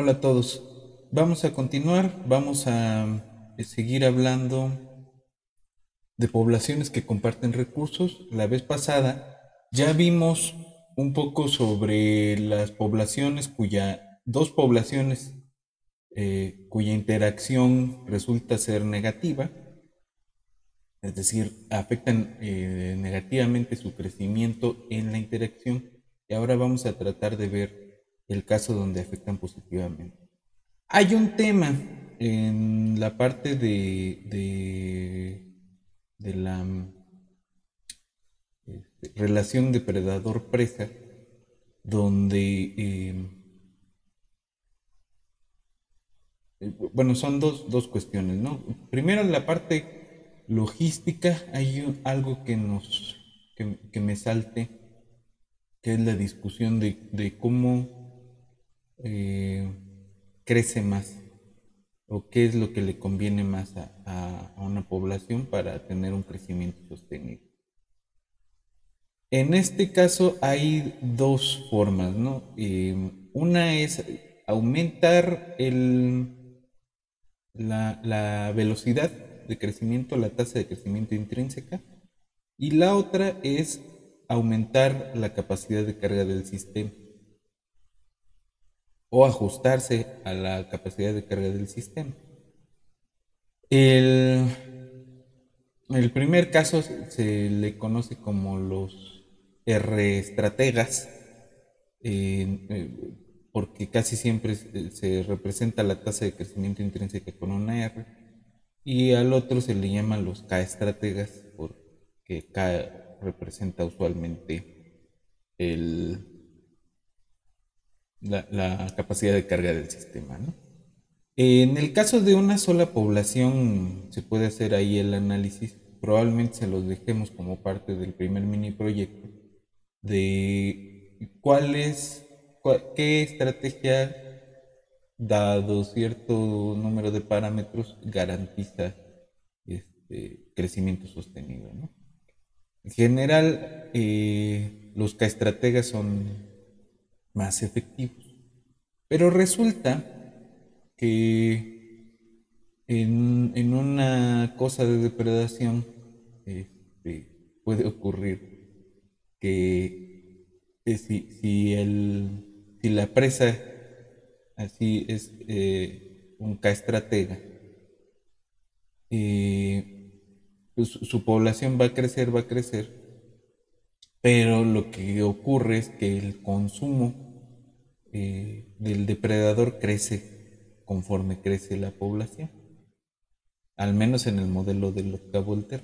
Hola a todos. Vamos a continuar, vamos a seguir hablando de poblaciones que comparten recursos. La vez pasada ya vimos un poco sobre las poblaciones dos poblaciones cuya interacción resulta ser negativa, es decir, afectan negativamente su crecimiento en la interacción. Y ahora vamos a tratar de ver el caso donde afectan positivamente. Hay un tema en la parte de la relación depredador-presa, donde, bueno, son dos cuestiones, ¿no? Primero, en la parte logística, hay algo que me salte, que es la discusión de cómo eh, crece más o qué es lo que le conviene más a una población para tener un crecimiento sostenido. En este caso hay dos formas, ¿no? Una es aumentar la velocidad de crecimiento, la tasa de crecimiento intrínseca, y la otra es aumentar la capacidad de carga del sistema o ajustarse a la capacidad de carga del sistema. El, el primer caso se le conoce como los R estrategas, porque casi siempre se representa la tasa de crecimiento intrínseca con una R, y al otro se le llama los K estrategas, porque K representa usualmente el, la capacidad de carga del sistema, ¿no? En el caso de una sola población se puede hacer ahí el análisis, probablemente se los dejemos como parte del primer mini proyecto, de qué estrategia, dado cierto número de parámetros, garantiza crecimiento sostenido, ¿no? En general, los K-estrategas son más efectivos, pero resulta que en una cosa de depredación puede ocurrir que si la presa así es un K-estratega, pues su población va a crecer, pero lo que ocurre es que el consumo del depredador crece conforme crece la población, al menos en el modelo de Voltaire,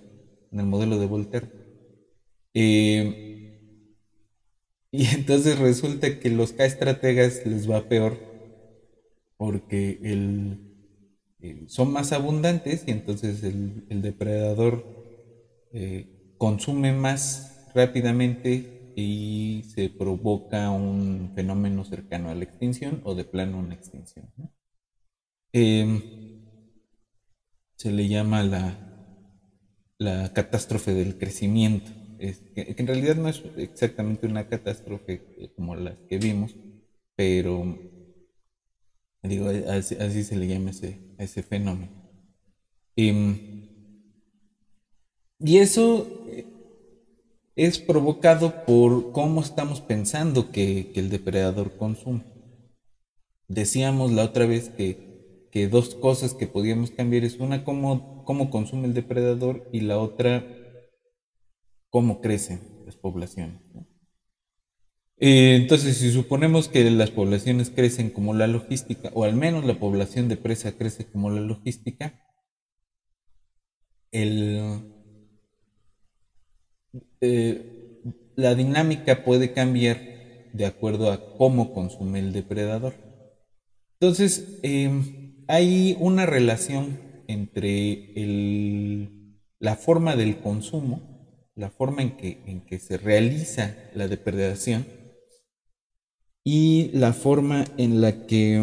en el modelo de Voltaire. Eh, y entonces resulta que los K-estrategas les va peor porque son más abundantes y entonces el depredador consume más rápidamente y se provoca un fenómeno cercano a la extinción o de plano una extinción, ¿no? Eh, Se le llama la catástrofe del crecimiento, que en realidad no es exactamente una catástrofe como las que vimos, pero digo, así se le llama a ese fenómeno. Y eso es provocado por cómo estamos pensando que el depredador consume. Decíamos la otra vez que dos cosas que podíamos cambiar es una cómo consume el depredador y la otra cómo crecen las poblaciones, ¿no? Entonces, si suponemos que las poblaciones crecen como la logística, o al menos la población de presa crece como la logística, el, la dinámica puede cambiar de acuerdo a cómo consume el depredador. Entonces, hay una relación entre la forma del consumo, la forma en que se realiza la depredación y la forma en la que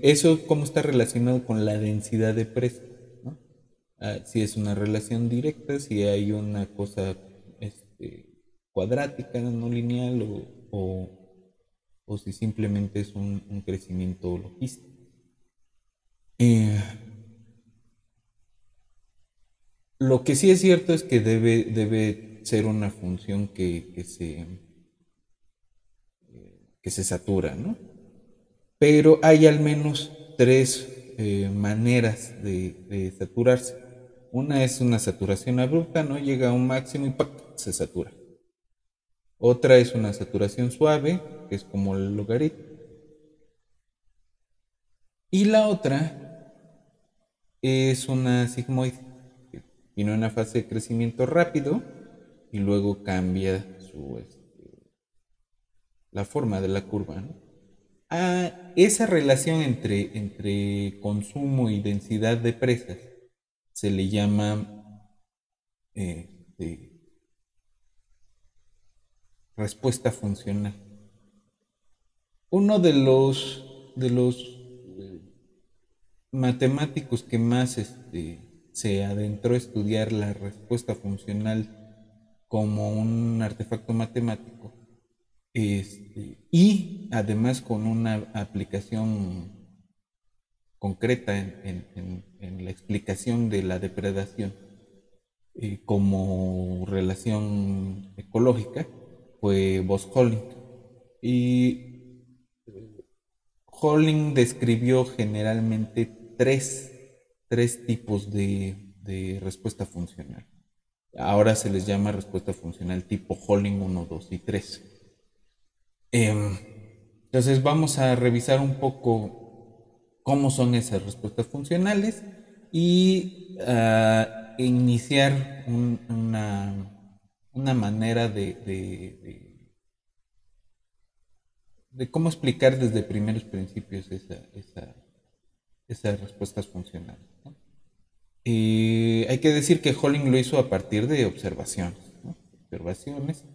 eso cómo está relacionado con la densidad de presa, ¿no? Si es una relación directa, si hay una cosa cuadrática, no lineal, o si simplemente es un crecimiento logístico. Eh, lo que sí es cierto es que debe ser una función que se satura, ¿no? Pero hay al menos tres maneras de saturarse. Una es una saturación abrupta, ¿no? Llega a un máximo y ¡pac! Se satura. Otra es una saturación suave, que es como el logaritmo. Y la otra es una sigmoide, que tiene una fase de crecimiento rápido y luego cambia la forma de la curva, ¿no? Esa relación entre consumo y densidad de presas se le llama de respuesta funcional. Uno de los matemáticos que más se adentró a estudiar la respuesta funcional como un artefacto matemático, y además con una aplicación concreta en la explicación de la depredación como relación ecológica, fue Bose-Helling. Y Helling describió generalmente tres tipos de respuesta funcional. Ahora se les llama respuesta funcional tipo Helling 1, 2 y 3. Entonces vamos a revisar un poco cómo son esas respuestas funcionales y iniciar una manera de cómo explicar desde primeros principios esas respuestas funcionales, ¿no? Hay que decir que Holling lo hizo a partir de observaciones, ¿no? Observaciones.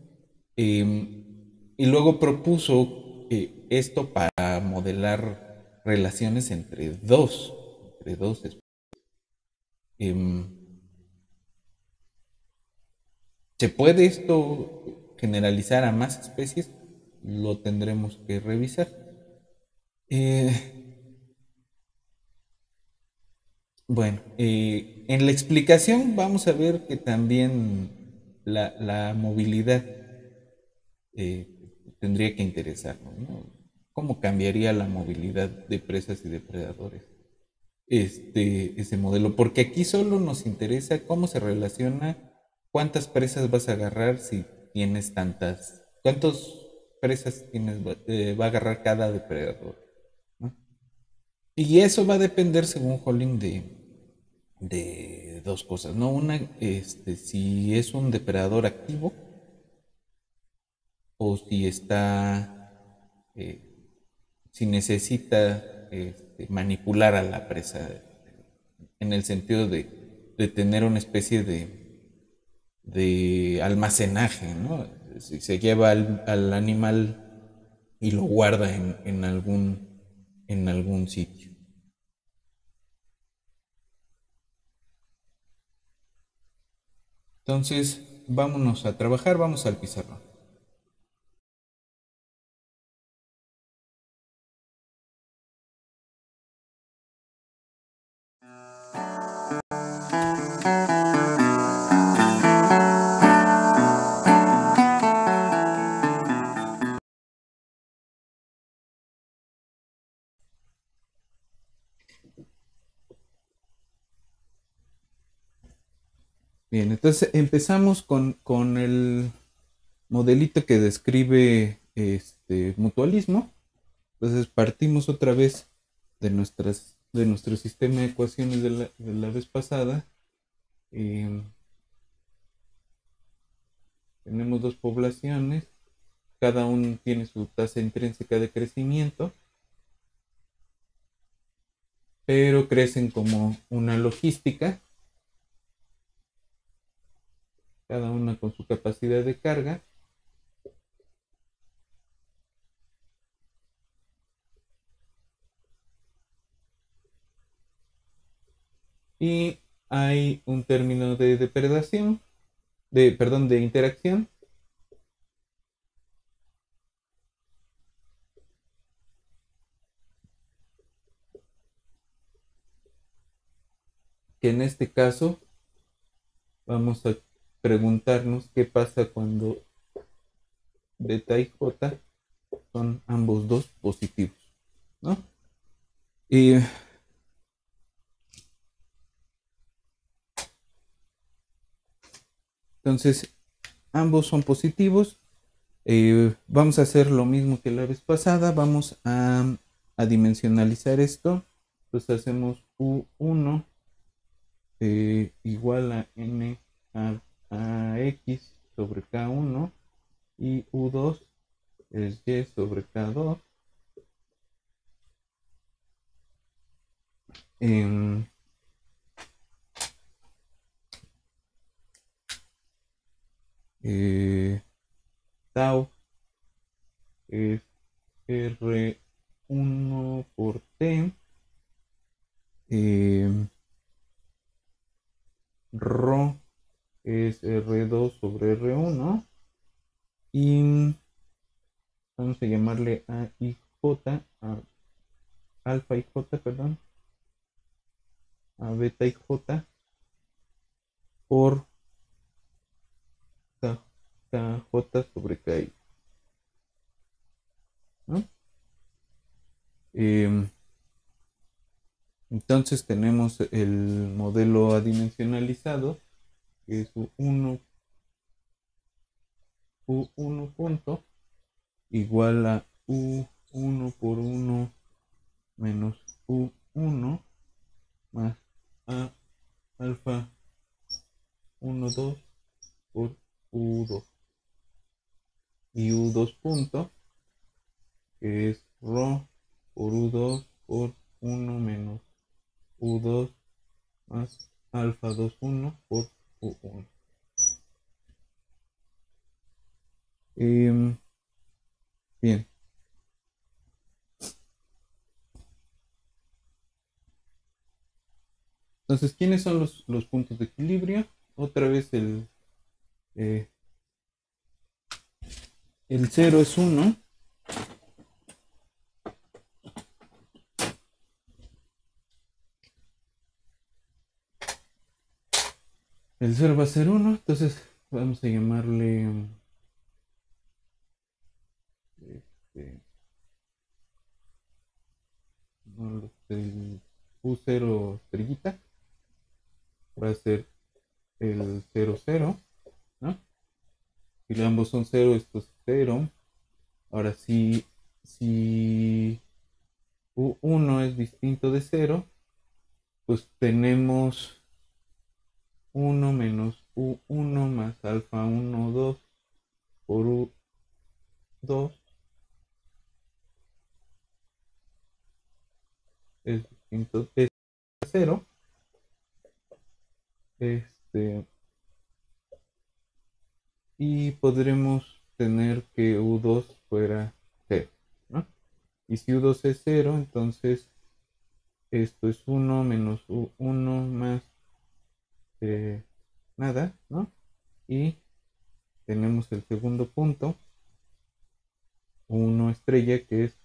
Y luego propuso esto para modelar relaciones entre dos especies. Em, ¿Se puede esto generalizar a más especies? Lo tendremos que revisar. Eh, bueno, en la explicación vamos a ver que también la movilidad tendría que interesarnos, ¿no? ¿Cómo cambiaría la movilidad de presas y depredadores ese modelo? Porque aquí solo nos interesa cómo se relaciona, cuántas presas vas a agarrar si tienes tantas, cuántas presas va a agarrar cada depredador, ¿no? Y eso va a depender, según Holling, de dos cosas, ¿no? Una, si es un depredador activo o si eh, si necesita manipular a la presa en el sentido de tener una especie de almacenaje, ¿no? Si se lleva al animal y lo guarda en algún sitio. Entonces, vámonos a trabajar, vamos al pizarrón. Bien, entonces empezamos con el modelito que describe este mutualismo. Entonces partimos otra vez de nuestro sistema de ecuaciones de la vez pasada. Eh, Tenemos dos poblaciones, cada uno tiene su tasa intrínseca de crecimiento, pero crecen como una logística, cada una con su capacidad de carga. Y hay un término de depredación, perdón, de interacción, que en este caso vamos a preguntarnos qué pasa cuando beta y j son ambos dos positivos, ¿no? Y entonces ambos son positivos. Vamos a hacer lo mismo que la vez pasada. Vamos a dimensionalizar esto. Entonces hacemos U1 igual a n a x sobre k1 y U2 es y sobre k2. Eh, Tau es R1 por T. Rho es R2 sobre R1. Y vamos a llamarle a y j, a alfa y j, perdón, a beta y j por kj sobre ki, ¿no? Entonces tenemos el modelo adimensionalizado, que es U1 punto igual a U1 por 1 menos U1 más a alfa 1, 2 por U2. Y U2 punto, que es rho por U2 por 1 menos U2 más alfa 2, 1 por U1. Bien. Entonces, ¿quiénes son los puntos de equilibrio? Otra vez el 0 es 1. El 0 va a ser 1. Entonces, vamos a llamarle este, no, el U0 estrellita. Va a ser el 0, 0, ¿no? Si ambos son 0, esto es 0. Ahora, si U1 es distinto de 0, pues tenemos 1 menos U1 más alfa 1, 2 por U2 es distinto de 0. Y podremos tener que U2 fuera 0, ¿no? Y si U2 es 0, entonces esto es 1 menos U1 más nada, ¿no? Y tenemos el segundo punto, 1 estrella, que es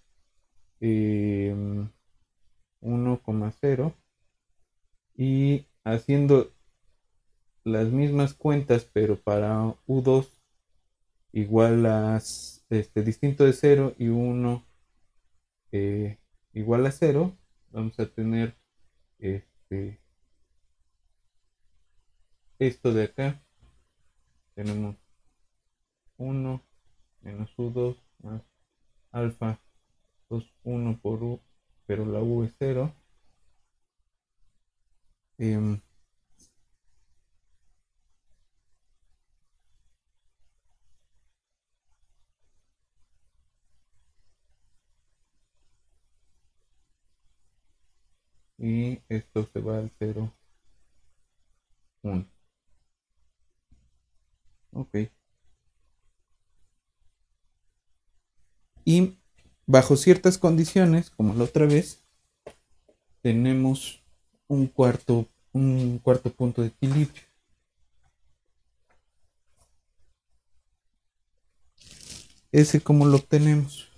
1,0. Y haciendo las mismas cuentas, pero para U2 igual a distinto de 0 y 1 igual a 0, vamos a tener esto de acá. Tenemos 1 menos U2 más alfa 2, 1 por U, pero la U es 0. Y esto se va al 0, 1. Ok. Y bajo ciertas condiciones, como la otra vez, tenemos un cuarto punto de equilibrio. Ese, ¿cómo lo obtenemos?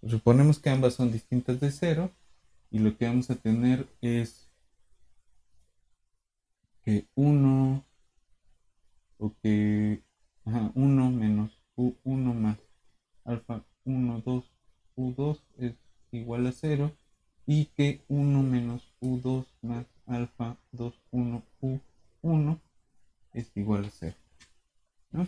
Suponemos que ambas son distintas de cero y lo que vamos a tener es que uno o que 1 menos U1 más alfa 1, 2, U2 es igual a cero y que 1 menos U2 más alfa 2, 1, U1 es igual a cero, ¿no?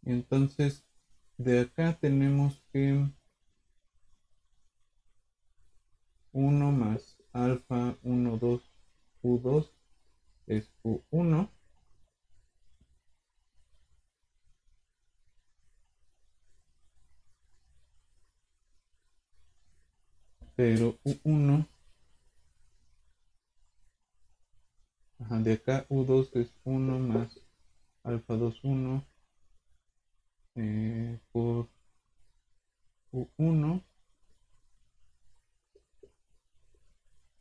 Y entonces de acá tenemos que 1 más alfa 1, 2, U2 es U1, pero U1, de acá U2 es 1 más alfa 2, 1 por U1,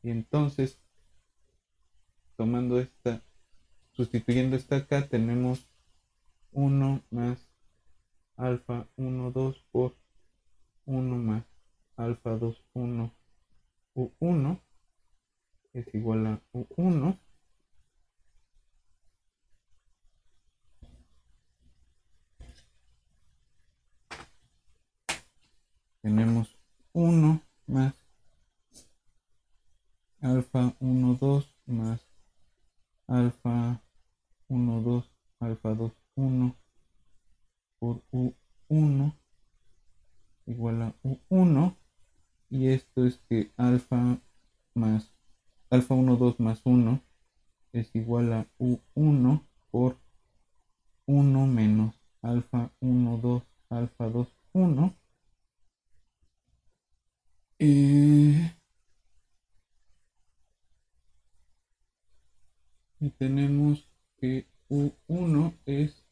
y entonces tomando esta, sustituyendo esta acá, tenemos 1 más alfa 1, 2 por 1 más alfa 2, 1 U1 es igual a U1. Tenemos 1 más alfa 1, 2 más alfa 1, 2, alfa 2, 1 por U1 igual a U1. Y esto es que más alfa 1, 2 más 1 es igual a U1 por 1 menos alfa 1, 2, alfa 2, 1. Y tenemos que U1 es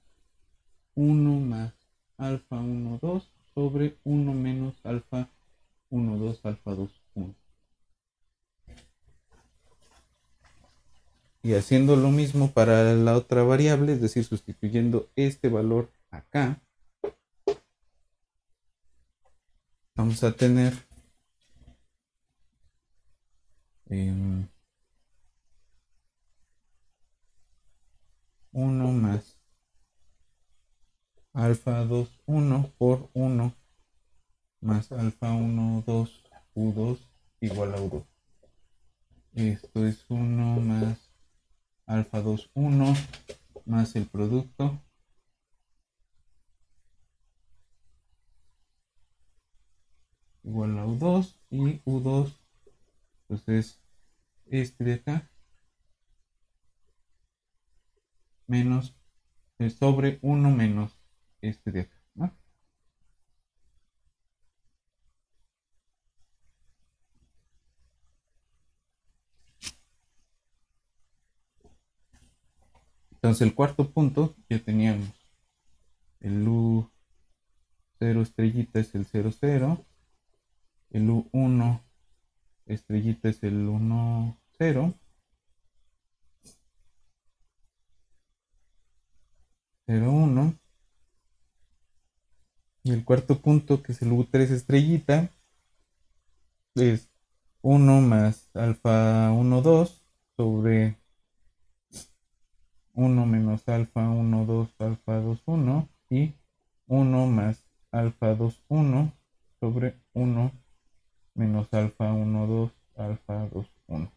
1 más alfa 1, 2 sobre 1 menos alfa 1, 2, alfa 2, 1. Y haciendo lo mismo para la otra variable, es decir, sustituyendo este valor acá, vamos a tener 1 más alfa 2, 1 por 1 más alfa 1, 2, U2 igual a U2. Esto es 1 más alfa 2, 1 más el producto igual a U2, y U2 pues es este de acá menos sobre 1 menos este de acá, ¿no? Entonces el cuarto punto ya teníamos el U0 estrellita es el 0, 0, el U1 estrellita es el 1, 0, 0, 1, y el cuarto punto, que es el U3 estrellita, es 1 más alfa 1, 2 sobre 1 menos alfa 1, 2, alfa 2, 1 y 1 más alfa 2, 1 sobre 1 menos alfa 1, 2, alfa 2, 1.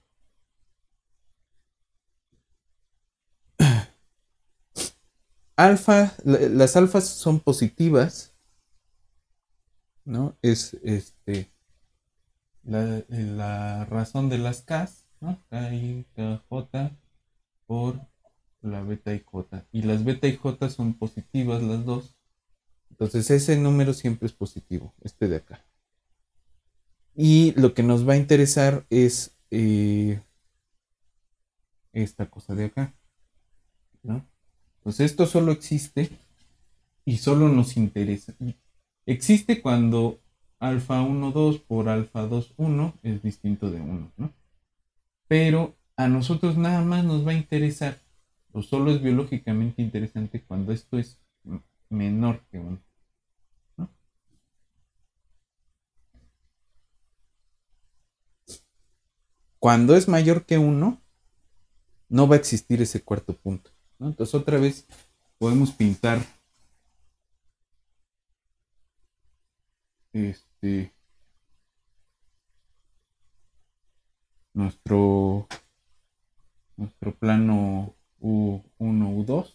Alfa, las alfas son positivas, ¿no? Es la razón de las Ks, ¿no? K, I, K, J por la beta y J. Y las beta y J son positivas las dos. Entonces ese número siempre es positivo, este de acá. Y lo que nos va a interesar es esta cosa de acá, ¿no? Pues esto solo existe y solo nos interesa. Existe cuando alfa 1 2 por alfa 2 1 es distinto de uno, ¿no? Pero a nosotros nada más nos va a interesar, o solo es biológicamente interesante cuando esto es menor que uno, ¿no? Cuando es mayor que uno, no va a existir ese cuarto punto, ¿no? Entonces otra vez podemos pintar este nuestro nuestro plano U1, U2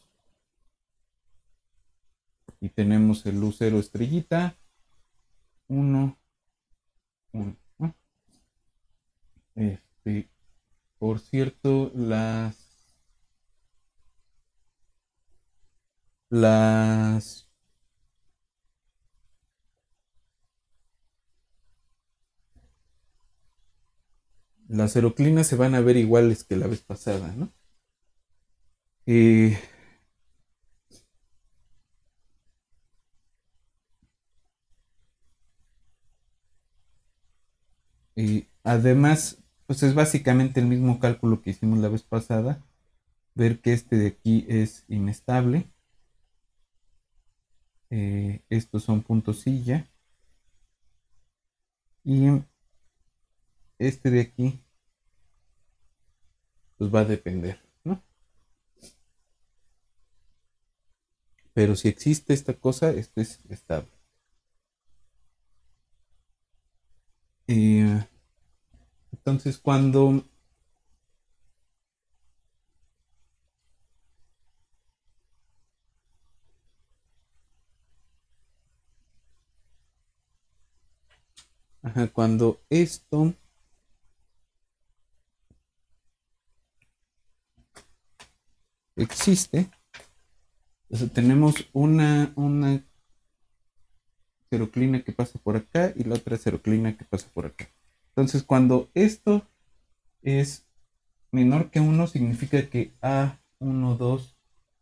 y tenemos el U0 estrellita 1, 1, ¿no? Este, por cierto, las las aeroclinas se van a ver iguales que la vez pasada, ¿no? Eh, además, pues es básicamente el mismo cálculo que hicimos la vez pasada, ver que este de aquí es inestable, estos son puntos silla, y este de aquí, pues va a depender, ¿no? Pero si existe esta cosa, esto es estable. Eh, entonces, cuando esto existe, o sea, tenemos una seroclina que pasa por acá y la otra seroclina que pasa por acá. Entonces, cuando esto es menor que uno significa que A12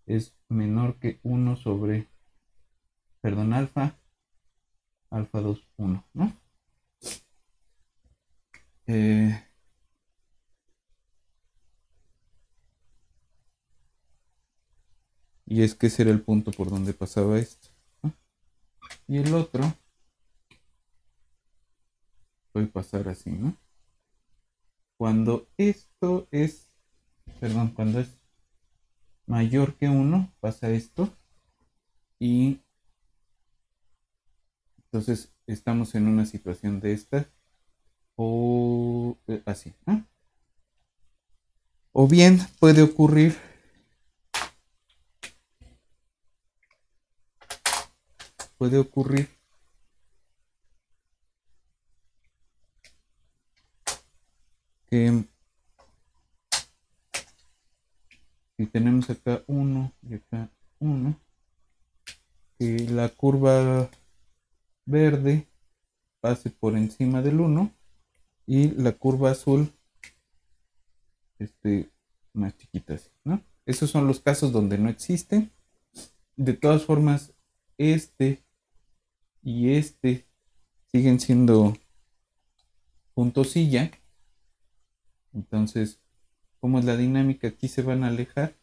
es menor que uno sobre, perdón, alfa 2 1, ¿no? Eh, y es que ese era el punto por donde pasaba esto, ¿no? Y el otro puede pasar así, ¿no? Cuando esto es, perdón, cuando es mayor que uno pasa esto y entonces estamos en una situación de esta o así, ¿no? O bien puede ocurrir que si tenemos acá uno y acá uno, que la curva verde pase por encima del uno y la curva azul este, más chiquita así, ¿no? Esos son los casos donde no existen. De todas formas, este y este siguen siendo puntos silla. Entonces, ¿cómo es la dinámica? Aquí se van a alejar,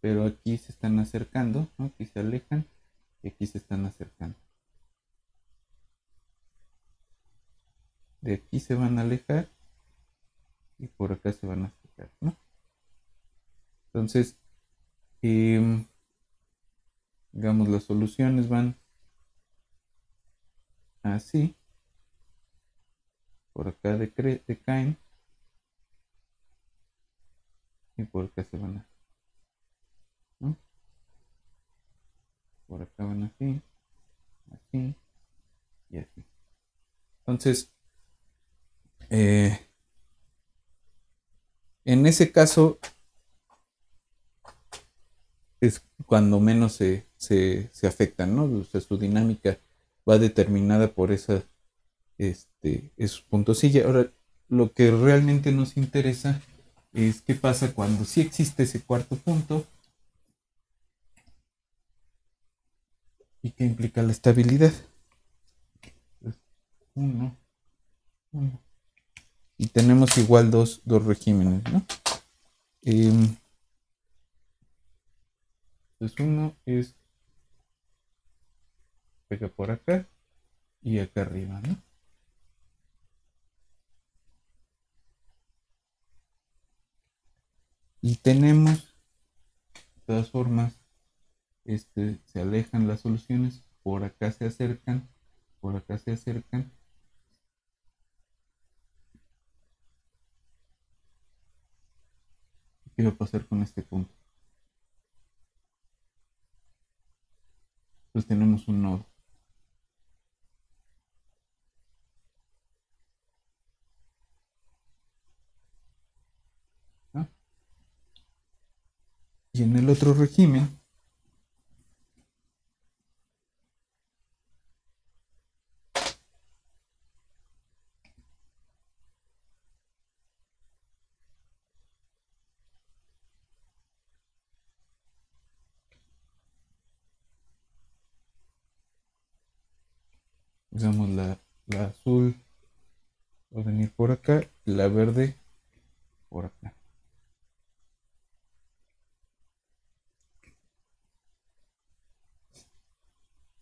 pero aquí se están acercando, ¿no? Aquí se alejan y aquí se están acercando. De aquí se van a alejar y por acá se van a acercar, ¿no? Entonces, eh, digamos, las soluciones van así, por acá decaen y por acá se van a, ¿no? Por acá van así, así y así. Entonces, eh, en ese caso es cuando menos se afectan, ¿no? O sea, su dinámica va determinada por esa. esos puntos. Sí, ahora lo que realmente nos interesa es qué pasa cuando sí existe ese cuarto punto y qué implica la estabilidad. Pues, uno, uno. Y tenemos igual dos regímenes, ¿no? Pues uno es pega por acá y acá arriba, ¿no? Y tenemos, de todas formas, se alejan las soluciones, por acá se acercan, por acá se acercan. ¿Qué va a pasar con este punto? Pues tenemos un nodo. ¿No? Y en el otro régimen, usamos la azul va a venir por acá y la verde por acá.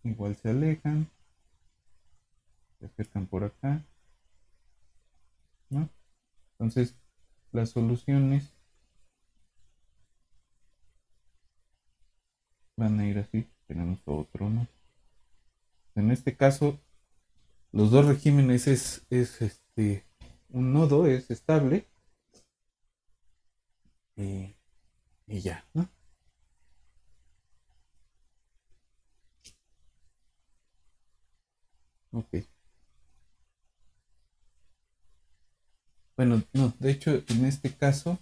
Igual se alejan, se acercan por acá, ¿no? Entonces, las soluciones van a ir así. Tenemos otro, ¿no? En este caso, los dos regímenes es un nodo es estable y, y ya, ¿no? Ok. Bueno, no, de hecho, en este caso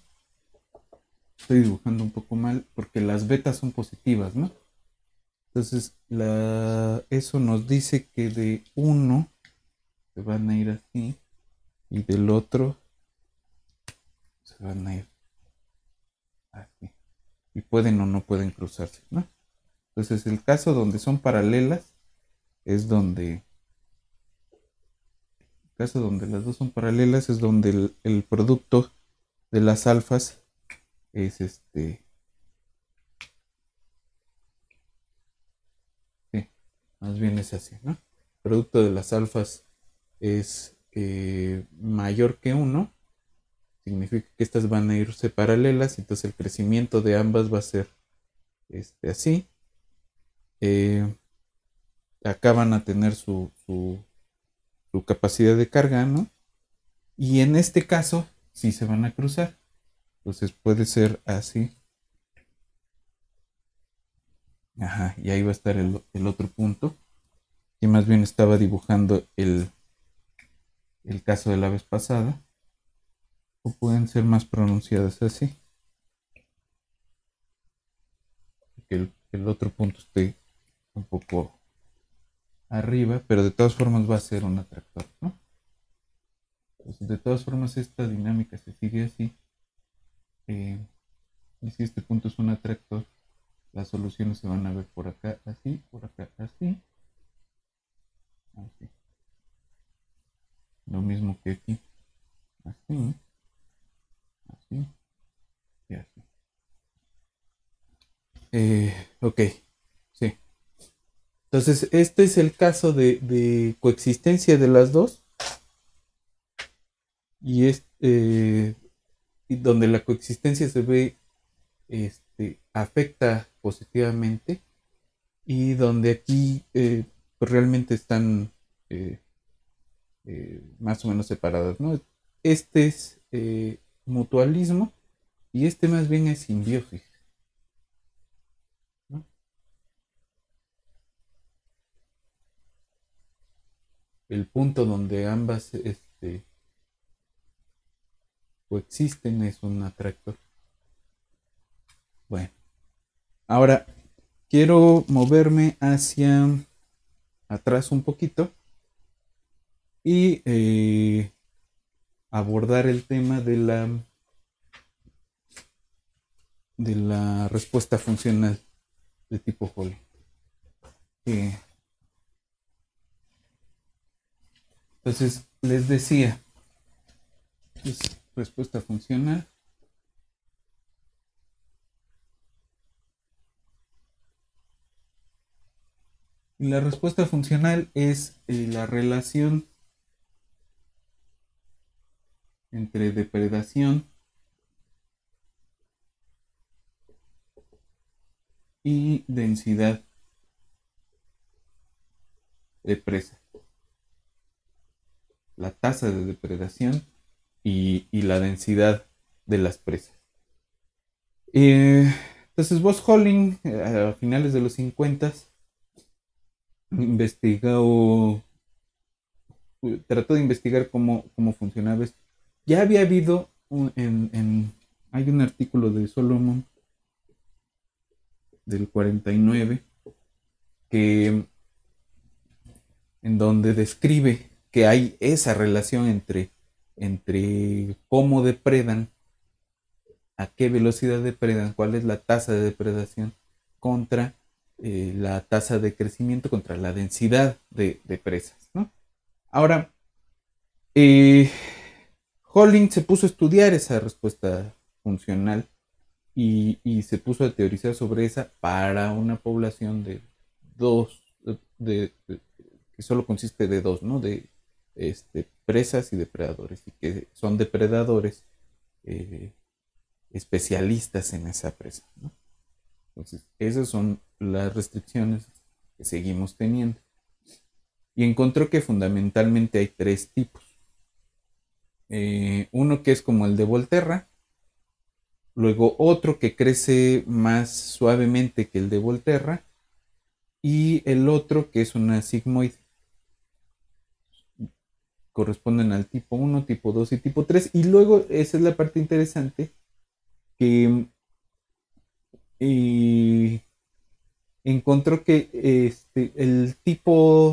estoy dibujando un poco mal porque las betas son positivas, ¿no? Entonces, eso nos dice que de uno se van a ir así y del otro se van a ir así. Y pueden o no pueden cruzarse, ¿no? Entonces, el caso donde son paralelas es donde, el caso donde las dos son paralelas es donde el producto de las alfas es sí, más bien es así, ¿no? El producto de las alfas es mayor que uno, significa que estas van a irse paralelas, entonces el crecimiento de ambas va a ser así. Eh, Acá van a tener su capacidad de carga, ¿no? Y en este caso, sí se van a cruzar. Entonces puede ser así. Ajá, y ahí va a estar el otro punto. Y más bien estaba dibujando el caso de la vez pasada. O pueden ser más pronunciadas así. Que el otro punto esté un poco arriba, pero de todas formas va a ser un atractor, ¿no? Pues de todas formas esta dinámica se sigue así. Eh, y si este punto es un atractor, las soluciones se van a ver por acá así, por acá así, así. Lo mismo que aquí, así, así y así. Ok, sí. Entonces, este es el caso de coexistencia de las dos y es y donde la coexistencia se ve afecta positivamente y donde aquí pues realmente están eh, más o menos separadas, ¿no? Este es mutualismo y este más bien es simbiosis, ¿no? El punto donde ambas coexisten es un atractor. Bueno, ahora quiero moverme hacia atrás un poquito y abordar el tema de la respuesta funcional de tipo Hall. Eh, entonces, les decía, es respuesta funcional. Y la respuesta funcional es la relación entre depredación y densidad de presa. La tasa de depredación y la densidad de las presas. Entonces, Buzz Holling, a finales de los 50, investigó, trató de investigar cómo funcionaba esto. Ya había habido, hay un artículo de Solomon del 49 que, en donde describe que hay esa relación entre cómo depredan, a qué velocidad depredan, cuál es la tasa de depredación contra la tasa de crecimiento, contra la densidad de presas, ¿no? Ahora, eh, Holling se puso a estudiar esa respuesta funcional y se puso a teorizar sobre esa para una población de dos, que solo consiste de dos, ¿no? De presas y depredadores, y que son depredadores eh, especialistas en esa presa, ¿no? Entonces, esas son las restricciones que seguimos teniendo. Y encontró que fundamentalmente hay tres tipos. Uno que es como el de Volterra, luego otro que crece más suavemente que el de Volterra, y el otro que es una sigmoide. Corresponden al tipo 1, tipo 2 y tipo 3. Y luego, esa es la parte interesante, que encontró que el tipo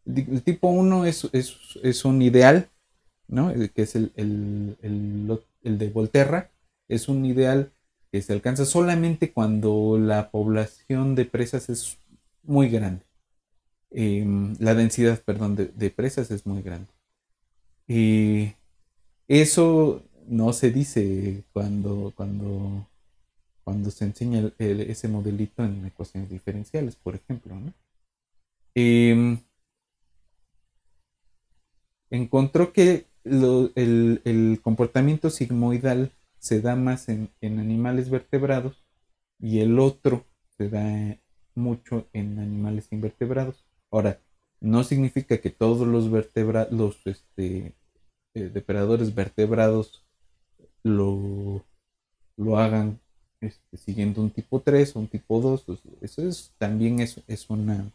1 es un ideal, ¿no? Que es el de Volterra, es un ideal que se alcanza solamente cuando la población de presas es muy grande. La densidad, perdón, de presas es muy grande. Eh, Eso no se dice cuando se enseña ese modelito en ecuaciones diferenciales, por ejemplo, ¿no? Eh, Encontró que el comportamiento sigmoidal se da más en animales vertebrados y el otro se da mucho en animales invertebrados. Ahora, no significa que todos los depredadores vertebrados lo, lo hagan siguiendo un tipo 3 o un tipo 2. Eso también es una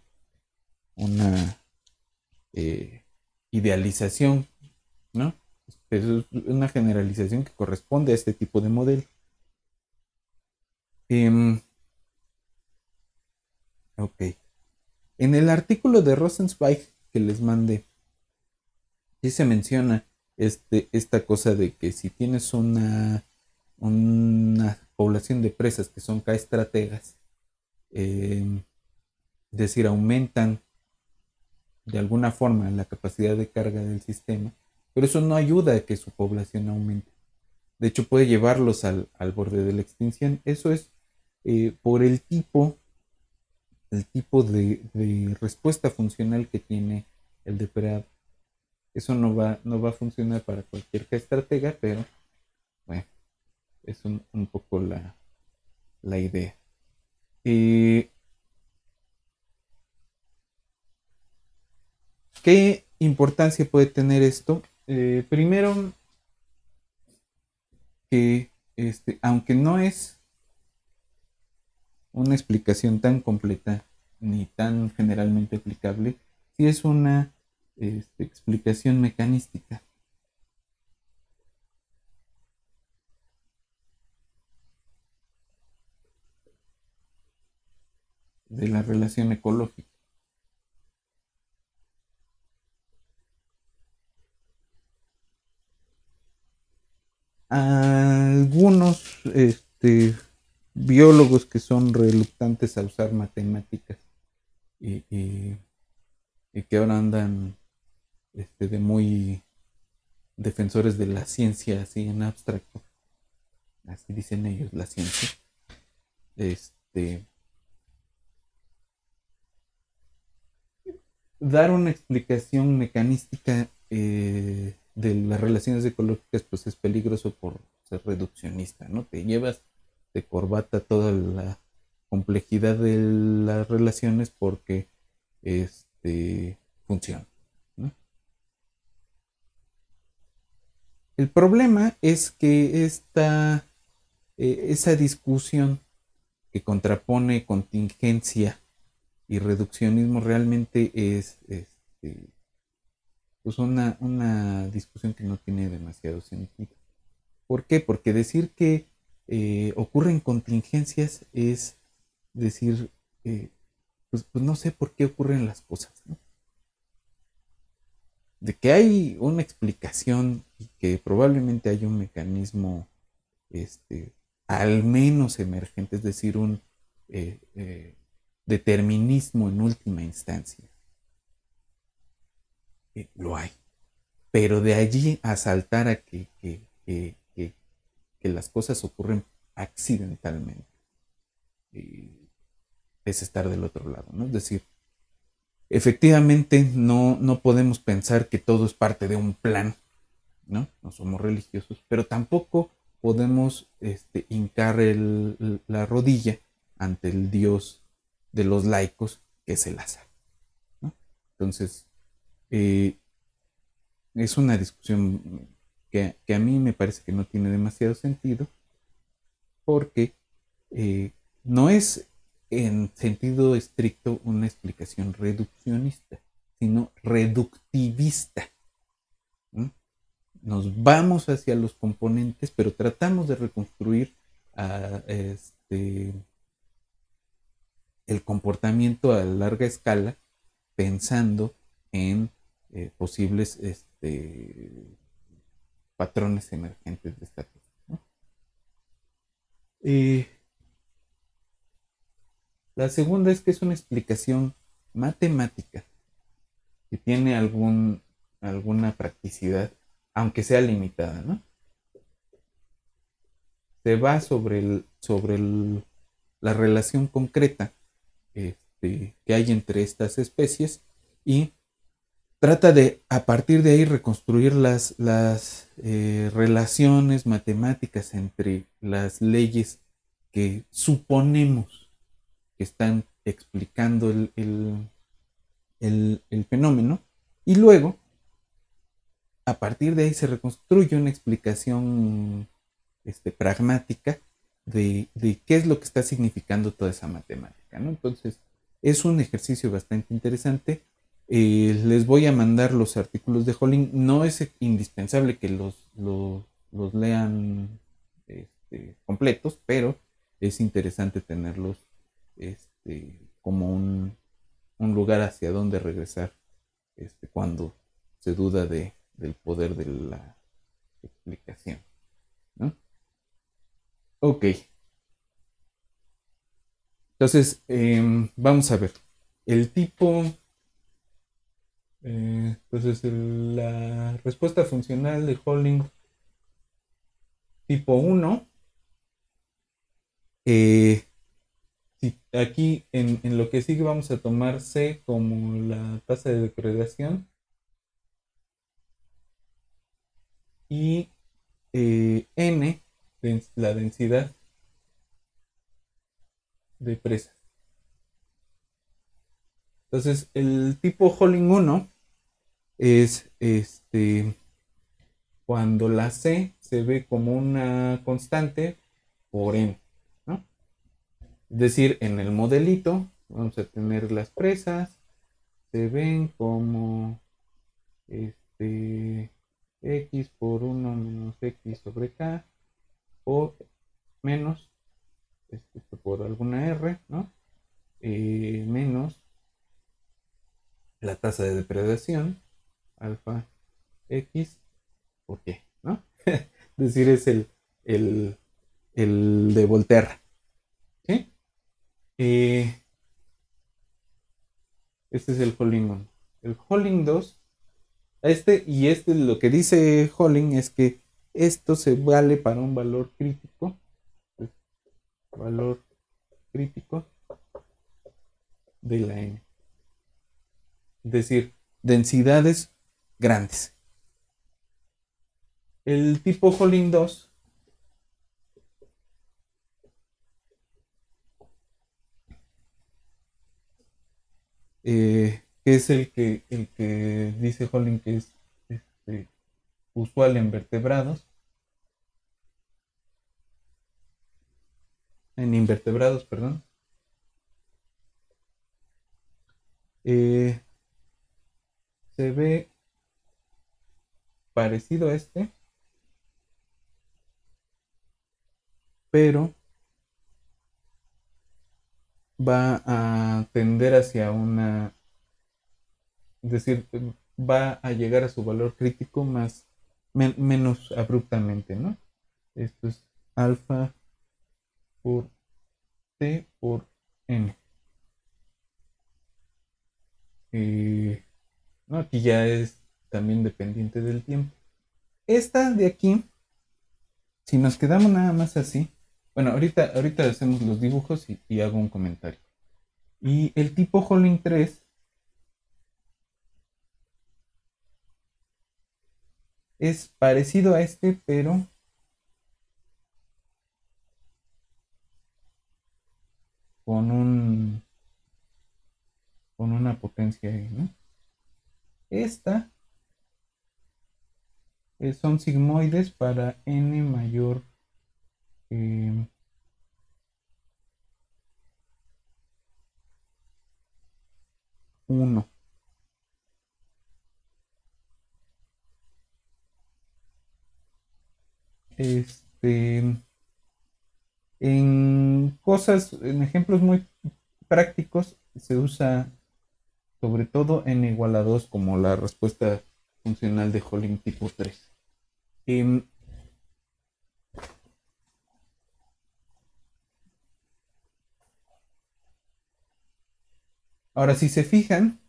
eh, idealización, ¿no? Pero es una generalización que corresponde a este tipo de modelo. Ok. En el artículo de Rosenzweig que les mandé, sí se menciona esta cosa de que si tienes una población de presas que son K-estrategas, es decir, aumentan de alguna forma la capacidad de carga del sistema, pero eso no ayuda a que su población aumente. De hecho, puede llevarlos al borde de la extinción. Eso es por el tipo de respuesta funcional que tiene el depredador. Eso no va a funcionar para cualquier estratega, pero bueno, es un poco la idea. Eh, ¿Qué importancia puede tener esto? Primero, que aunque no es una explicación tan completa ni tan generalmente aplicable, sí es una explicación mecanística de la relación ecológica. Algunos biólogos que son reluctantes a usar matemáticas y, y- y que ahora andan de muy defensores de la ciencia así en abstracto, así dicen ellos, la ciencia, este, dar una explicación mecanística de las relaciones ecológicas pues es peligroso por ser reduccionista, ¿no? Te llevas de corbata toda la complejidad de las relaciones porque funciona, ¿no? El problema es que esa discusión que contrapone contingencia y reduccionismo realmente es pues una discusión que no tiene demasiado sentido. ¿Por qué? Porque decir que ocurren contingencias es decir, pues no sé por qué ocurren las cosas, ¿no? De que hay una explicación y que probablemente hay un mecanismo este, al menos emergente, es decir, un eh, eh, determinismo en última instancia. Lo hay. Pero de allí a saltar a que las cosas ocurren accidentalmente, es estar del otro lado, ¿no? Es decir, efectivamente no podemos pensar que todo es parte de un plan, ¿no? No somos religiosos, pero tampoco podemos hincar la rodilla ante el Dios de los laicos, que es el azar, ¿no? Entonces, eh, es una discusión que a mí me parece que no tiene demasiado sentido porque eh, no es en sentido estricto una explicación reduccionista, sino reductivista, ¿no? Nos vamos hacia los componentes, pero tratamos de reconstruir a, el comportamiento a larga escala pensando en posibles patrones emergentes de esta cosa, ¿no? Eh, la segunda es que es una explicación matemática que tiene alguna practicidad, aunque sea limitada, ¿no? Se va la relación concreta que hay entre estas especies y trata de a partir de ahí reconstruir las relaciones matemáticas entre las leyes que suponemos que están explicando el fenómeno y luego a partir de ahí se reconstruye una explicación pragmática de qué es lo que está significando toda esa matemática, ¿no? Entonces, es un ejercicio bastante interesante. Les voy a mandar los artículos de Holling. No es indispensable que los lean completos, pero es interesante tenerlos como un lugar hacia donde regresar cuando se duda del poder de la explicación, ¿no? Ok, entonces vamos a ver. El tipo, entonces la respuesta funcional de Holling tipo uno, eh, si aquí en lo que sigue vamos a tomar C como la tasa de depredación y N, la densidad de presas. Entonces el tipo Holling uno es cuando la C se ve como una constante por n, ¿no? Es decir, en el modelito vamos a tener las presas, se ven como este x por 1 menos x sobre k o menos por alguna r, ¿no? Menos la tasa de depredación, alfa x por qué, ¿no? decir, es el, el de Volterra. ¿Sí? Eh, este es el Holling 1. El Holling 2, lo que dice Holling es que esto se vale para un valor crítico. Pues, valor crítico de la N. Es decir, densidades grandes. El tipo Holling 2 que es el que dice Holling que es este, usual en vertebrados, en invertebrados, perdón. Eh, Se ve parecido a este, pero va a tender hacia es decir, va a llegar a su valor crítico menos abruptamente, ¿no? Esto es alfa por T por N. No, aquí ya es también dependiente del tiempo. Esta de aquí, si nos quedamos nada más así, bueno, ahorita hacemos los dibujos y hago un comentario. Y el tipo Holling 3 es parecido a este, pero con con una potencia ahí, ¿no? Esta son sigmoides para n mayor eh, 1. Este, en ejemplos muy prácticos, se usa sobre todo n igual a 2 como la respuesta funcional de Holling tipo 3. Eh, Ahora, si se fijan,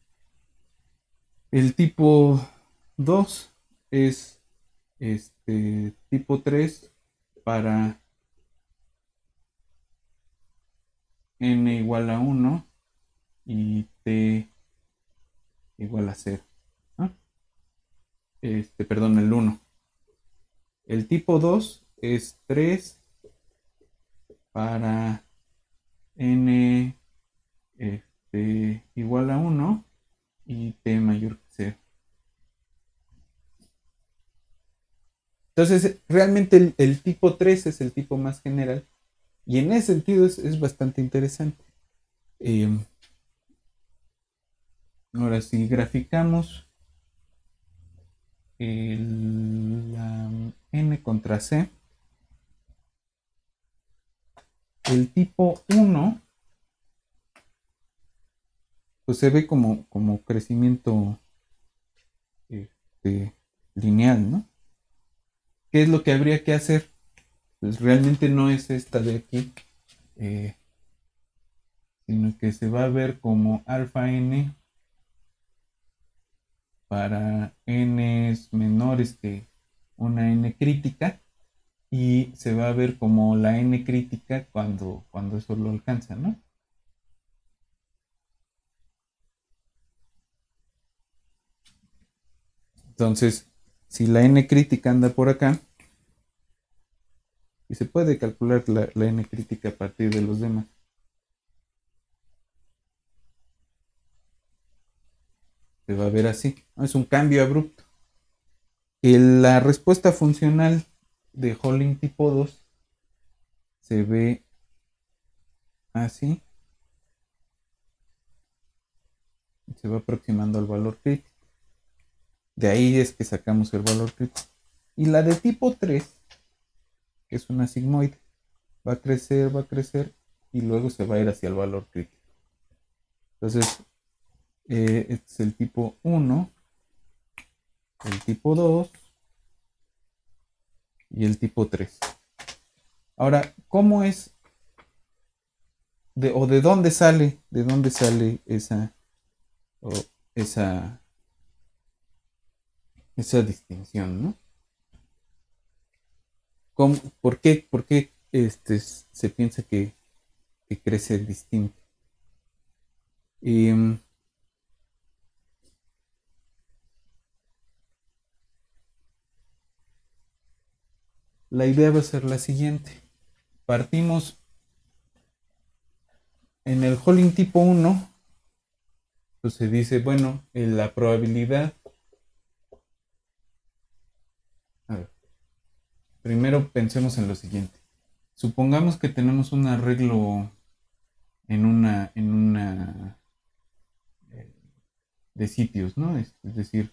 el tipo 2 es tipo 3 para n igual a 1 y t igual a 0. ¿No? Perdón, el 1. El tipo 2 es 3 para n igual a 1 y t mayor que 0. Entonces, realmente el tipo 3 es el tipo más general y en ese sentido es bastante interesante. Eh, Ahora, si graficamos la n contra c, el tipo 1 pues se ve como crecimiento este, lineal, ¿no? ¿Qué es lo que habría que hacer? Pues realmente no es esta de aquí, eh, sino que se va a ver como alfa n para n menores que una n crítica y se va a ver como la n crítica cuando eso lo alcanza, ¿no? Entonces, si la n crítica anda por acá, y se puede calcular la n crítica a partir de los demás, se va a ver así, ¿no? Es un cambio abrupto. La respuesta funcional de Holling tipo 2 se ve así, se va aproximando al valor crítico. De ahí es que sacamos el valor crítico. Y la de tipo 3, que es una sigmoide, va a crecer y luego se va a ir hacia el valor crítico. Entonces, este es el tipo 1, el tipo 2 y el tipo 3. Ahora, ¿cómo es o de dónde sale o esa, esa distinción, ¿no? ¿Por qué se piensa que crece distinto? Y, la idea va a ser la siguiente. Partimos en el Holling tipo 1, pues se dice, bueno, la probabilidad. A ver, primero pensemos en lo siguiente. Supongamos que tenemos un arreglo en una de sitios, ¿no? Es decir,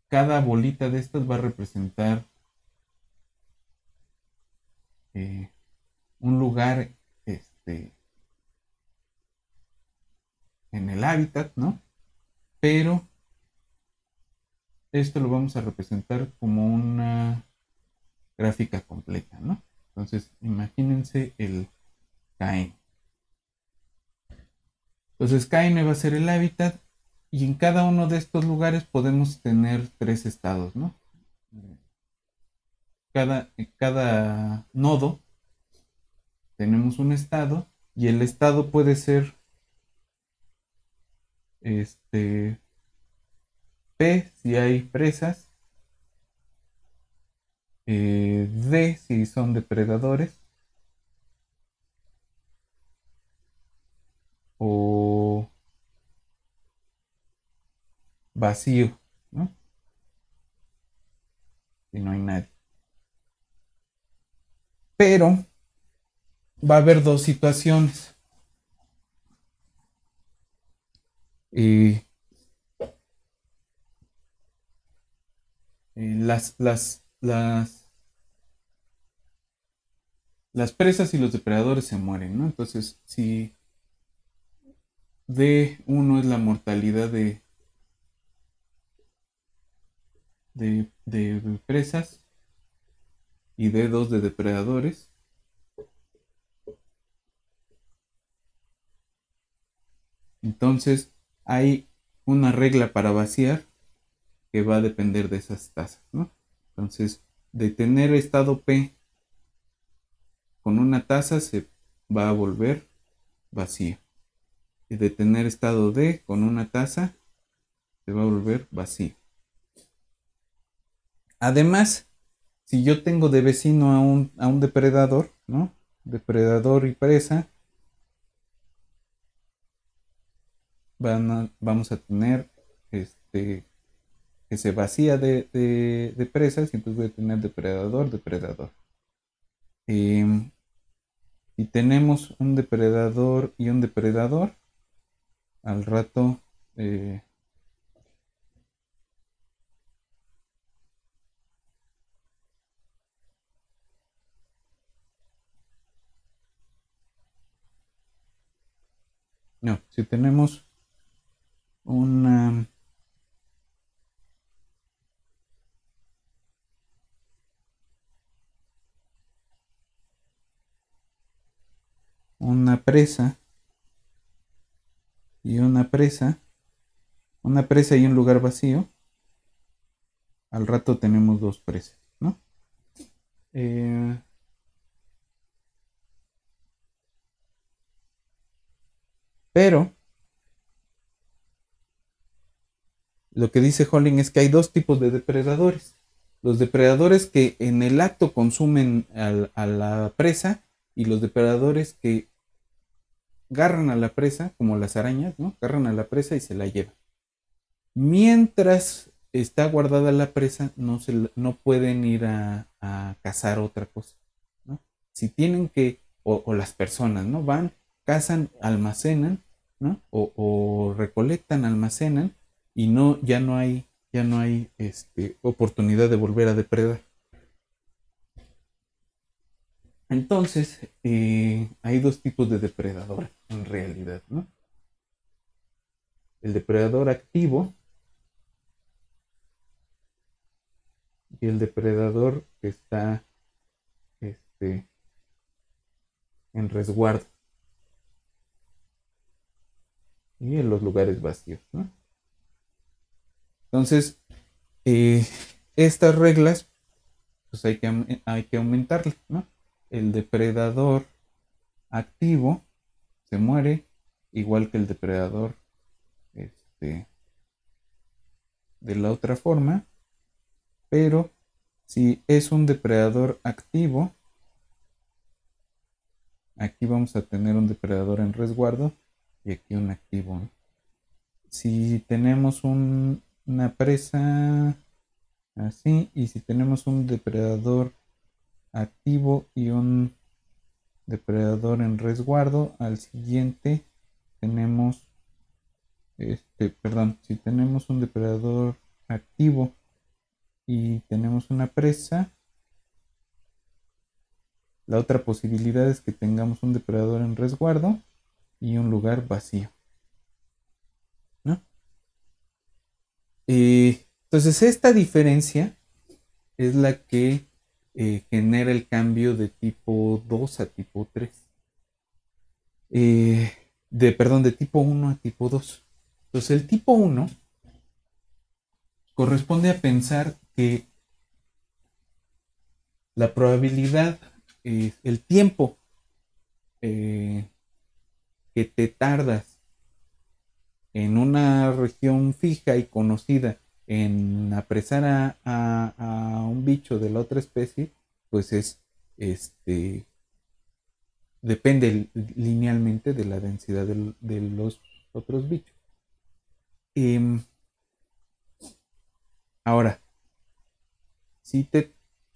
cada bolita de estas va a representar eh, un lugar en el hábitat, ¿no? Pero esto lo vamos a representar como una gráfica completa, ¿no? Entonces, imagínense el KN. Entonces, KN va a ser el hábitat y en cada uno de estos lugares podemos tener 3 estados, ¿no? Cada nodo tenemos un estado y el estado puede ser P si hay presas, D si son depredadores o vacío, ¿no? Si no hay nadie. Pero va a haber dos situaciones. Y las presas y los depredadores se mueren, ¿no? Entonces, si D1 es la mortalidad de presas y D2 de depredadores, entonces hay una regla para vaciar que va a depender de esas tasas, ¿no? Entonces, de tener estado P con una tasa se va a volver vacío. Y de tener estado D con una tasa se va a volver vacío. Además, si yo tengo de vecino a un depredador, ¿no? Depredador y presa, vamos a tener que se vacía de presas y entonces voy a tener depredador, depredador. Si tenemos un depredador y un depredador, al rato no, si tenemos una una presa y una presa y un lugar vacío, al rato tenemos dos presas, ¿no? Eh, pero lo que dice Holling es que hay dos tipos de depredadores. Los depredadores que en el acto consumen a la presa y los depredadores que agarran a la presa, como las arañas, ¿no? Agarran a la presa y se la llevan. Mientras está guardada la presa, no pueden ir a cazar otra cosa, ¿no? Si tienen que, o las personas, ¿no? Van, cazan, almacenan, ¿no? O recolectan, almacenan, y ya no hay oportunidad de volver a depredar. Entonces, hay dos tipos de depredador en realidad, ¿no? El depredador activo, y el depredador que está este, en resguardo y en los lugares vacíos, ¿no? Entonces, eh, estas reglas, pues hay que aumentarlas, ¿no? El depredador activo se muere, igual que el depredador este, de la otra forma, pero si es un depredador activo, aquí vamos a tener un depredador en resguardo y aquí un activo, ¿no? Si tenemos una presa así y si tenemos un depredador activo y un depredador en resguardo, al siguiente tenemos perdón, si tenemos un depredador activo y tenemos una presa, la otra posibilidad es que tengamos un depredador en resguardo y un lugar vacío, ¿no? Entonces esta diferencia es la que genera el cambio de tipo 2 a tipo 3. Perdón, de tipo 1 a tipo 2. Entonces el tipo 1 corresponde a pensar que la probabilidad, el tiempo eh, que te tardas en una región fija y conocida en apresar a un bicho de la otra especie, pues es, este, depende linealmente de la densidad de los otros bichos. Eh, Ahora, si, te,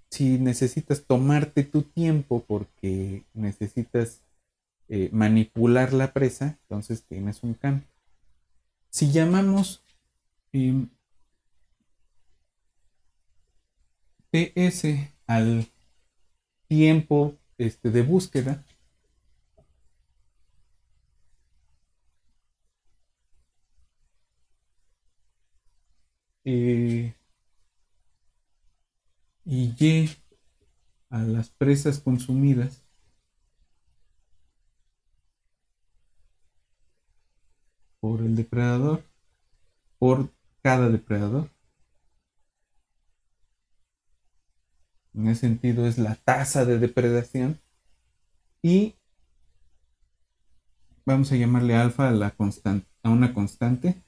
si necesitas tomarte tu tiempo porque necesitas manipular la presa, entonces tienes un cambio. Si llamamos eh, PS al tiempo de búsqueda, eh, y Y a las presas consumidas por el depredador, por cada depredador. En ese sentido es la tasa de depredación y vamos a llamarle alfa a una constante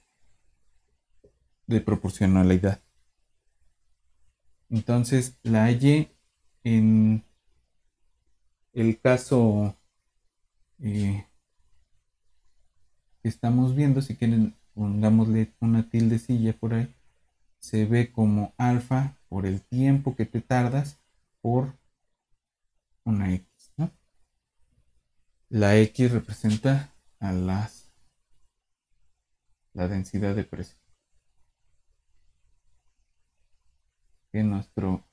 de proporcionalidad. Entonces la Y en el caso que estamos viendo, si quieren pongámosle una tildecilla por ahí, se ve como alfa por el tiempo que te tardas por una X, ¿no? La X representa a la densidad de presión. Que nuestro,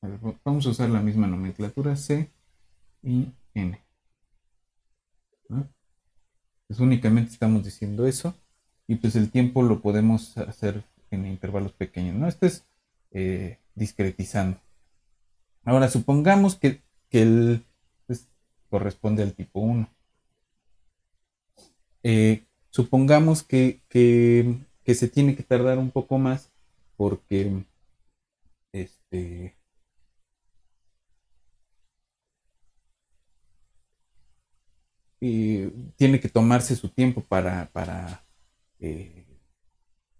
a ver, vamos a usar la misma nomenclatura C y N, ¿no? Pues únicamente estamos diciendo eso y pues el tiempo lo podemos hacer en intervalos pequeños, ¿no? Esto es discretizando. Ahora supongamos que el pues, corresponde al tipo 1. Supongamos que se tiene que tardar un poco más porque este, tiene que tomarse su tiempo para eh,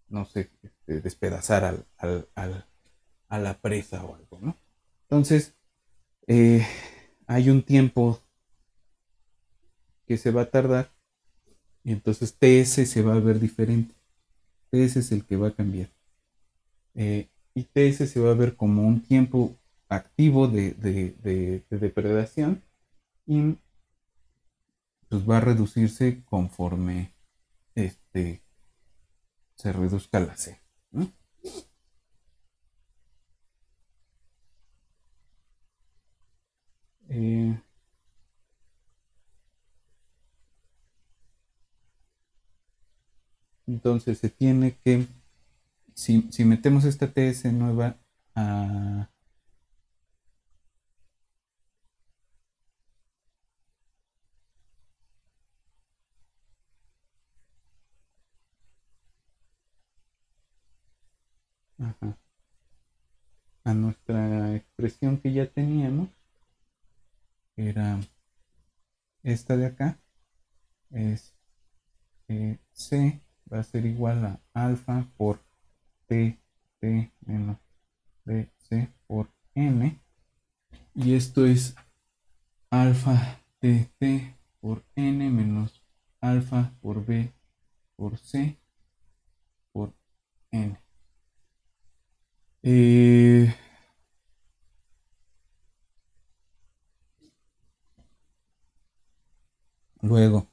no sé, despedazar a la presa o algo, ¿no? Entonces, eh, hay un tiempo que se va a tardar y entonces TS se va a ver diferente. TS es el que va a cambiar. Y TS se va a ver como un tiempo activo de depredación y pues va a reducirse conforme este, se reduzca la C, ¿no? Eh, entonces se tiene que si metemos esta TS nueva a, ajá, a nuestra expresión que ya teníamos, era esta de acá, es C va a ser igual a alfa por T menos BC por N, y esto es alfa TT por N menos alfa por B por C por N. Luego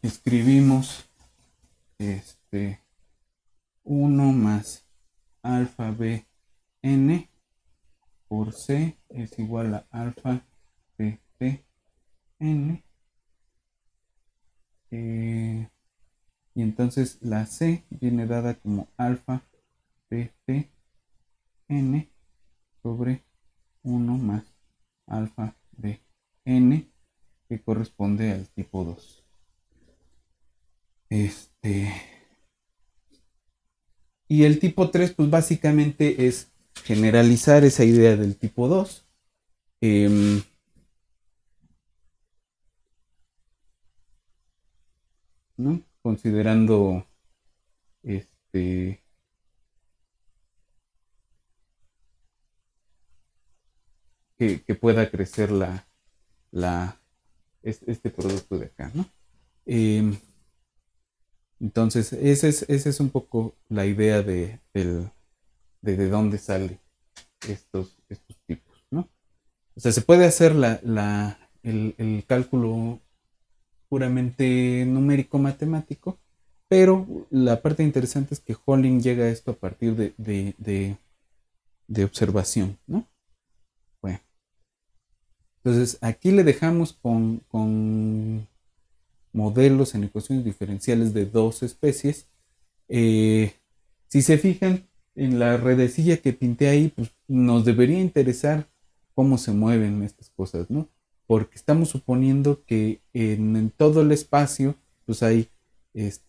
escribimos este 1 más alfa B N por C es igual a alfa TT N. Y entonces la C viene dada como alfa TT N sobre 1 más alfa de N, que corresponde al tipo 2. Y el tipo 3, pues básicamente es generalizar esa idea del tipo 2. ¿No? Considerando que pueda crecer este producto de acá, ¿no? Entonces, esa es un poco la idea de dónde salen estos tipos, ¿no? O sea, se puede hacer el cálculo puramente numérico matemático, pero la parte interesante es que Holling llega a esto a partir de observación, ¿no? Bueno, entonces aquí le dejamos con modelos en ecuaciones diferenciales de dos especies. Si se fijan en la redecilla que pinté ahí, pues nos debería interesar cómo se mueven estas cosas, ¿no? Porque estamos suponiendo que en todo el espacio pues hay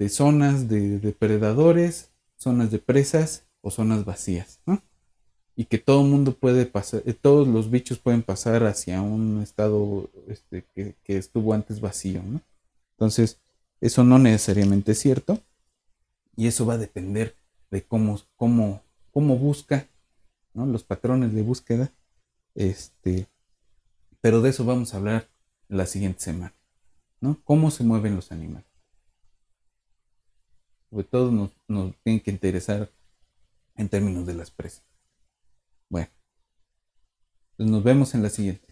zonas de depredadores, zonas de presas o zonas vacías, ¿no? Y que todo el mundo puede pasar, todos los bichos pueden pasar hacia un estado que estuvo antes vacío, ¿no? Entonces, eso no necesariamente es cierto y eso va a depender de cómo busca, ¿no? Los patrones de búsqueda, pero de eso vamos a hablar la siguiente semana, ¿no? Cómo se mueven los animales. Sobre todo nos tiene que interesar en términos de las presas. Bueno, pues nos vemos en la siguiente.